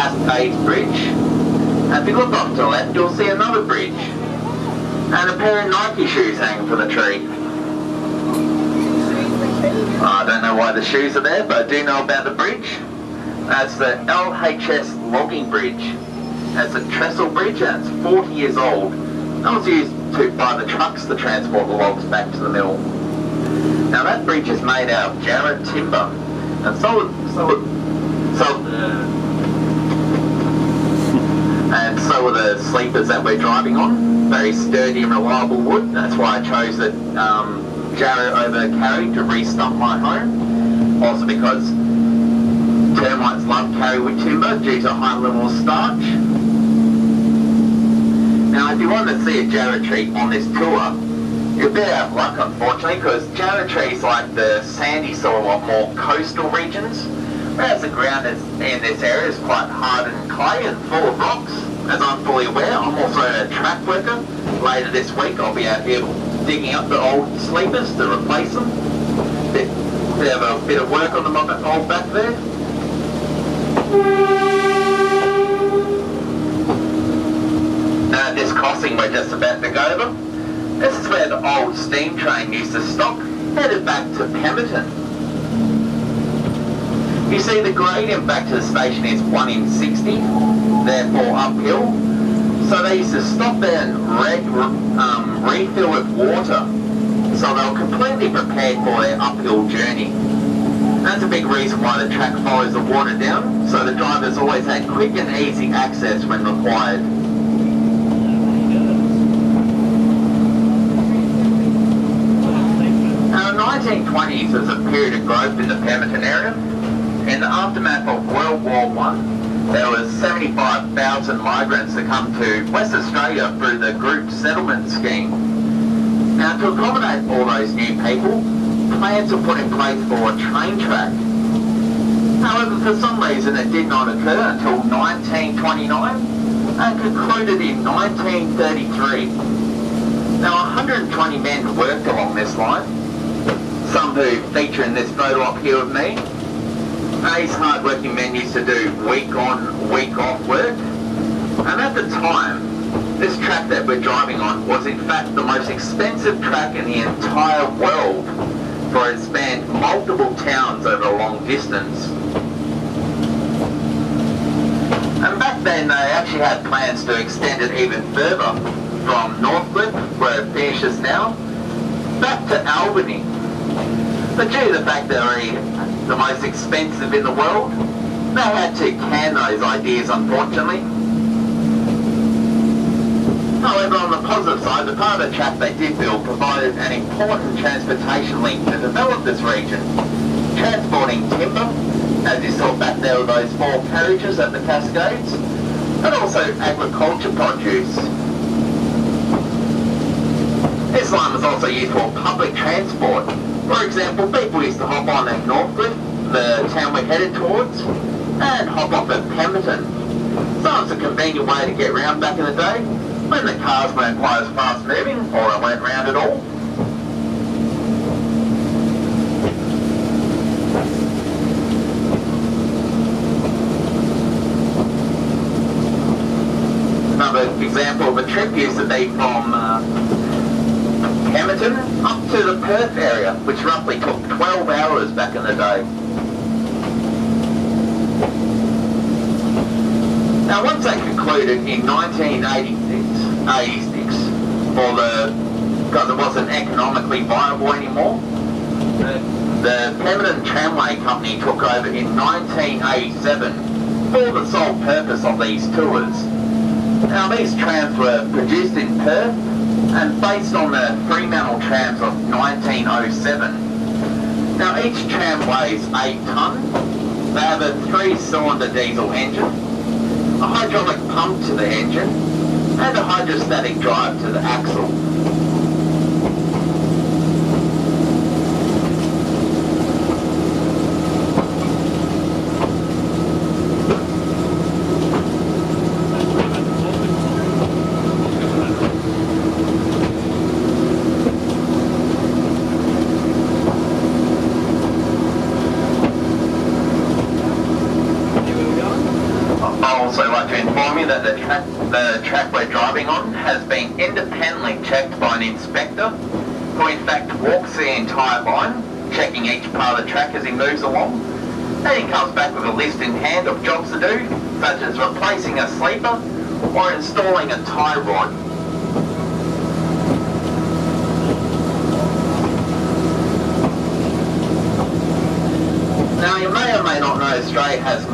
Cascades Bridge. And if you look off to the left, you'll see another bridge. And a pair of Nike shoes hanging from the tree. I don't know why the shoes are there, but I do know about the bridge. That's the LHS logging bridge. It's a trestle bridge and it's 40 years old. That was used by the trucks to transport the logs back to the mill. Now that bridge is made out of Jarrah timber, and so are the sleepers that we're driving on. Very sturdy and reliable wood. That's why I chose the Jarrah over carry to re-stump my home. Also because termites love carry wood timber due to high level of starch. Now if you want to see a Jarrah tree on this tour, you're a bit out of luck unfortunately, because Jarrah trees like the sandy soil of more coastal regions, whereas the ground in this area is quite hard and clay and full of rocks. As I'm fully aware, I'm also a track worker. Later this week I'll be out here digging up the old sleepers to replace them. They have a bit of work on them old back there. Now at this crossing we're just about to go over, this is where the old steam train used to stop, headed back to Pemberton. You see the gradient back to the station is 1 in 60, therefore uphill. So they used to stop there and refill with water. So they were completely prepared for their uphill journey. That's a big reason why the track follows the water down, so the drivers always had quick and easy access when required. Now the 1920s was a period of growth in the Pemberton area. In the aftermath of World War I, there was 75,000 migrants that come to West Australia through the group settlement scheme. Now to accommodate all those new people, plans were put in place for a train track. However, for some reason it did not occur until 1929 and concluded in 1933. Now 120 men worked along this line, some who feature in this photo up here with me. These hard-working men used to do week-on, week-off work, and at the time, this track that we're driving on was in fact the most expensive track in the entire world, for it spanned multiple towns over a long distance. And back then they actually had plans to extend it even further, from Northcliffe, where it finishes now, back to Albany. But due to the fact they were the most expensive in the world, they had to can those ideas unfortunately. However, on the positive side, the part of the track they did build provided an important transportation link to develop this region, transporting timber, as you saw back there with those 4 carriages at the Cascades, but also agriculture produce. This line was also used for public transport. For example, people used to hop on at Northcliffe, the town we're headed towards, and hop off at Pemberton. So it's a convenient way to get round back in the day, when the cars weren't quite as fast moving, or it weren't round at all. Another example of a trip used to be from Pemberton up to the Perth area, which roughly took 12 hours back in the day. Now once they concluded in 1986, because it wasn't economically viable anymore, the Pemberton Tramway Company took over in 1987 for the sole purpose of these tours. Now these trams were produced in Perth and based on the Fremantle trams of 1907. Now each tram weighs 8 tonne. They have a 3-cylinder diesel engine, a hydraulic pump to the engine, and a hydrostatic drive to the axle. also like to inform you that the track we're driving on has been independently checked by an inspector who in fact walks the entire line, checking each part of the track as he moves along. And he comes back with a list in hand of jobs to do, such as replacing a sleeper or installing a tie rod. Now you may or may not know Australia has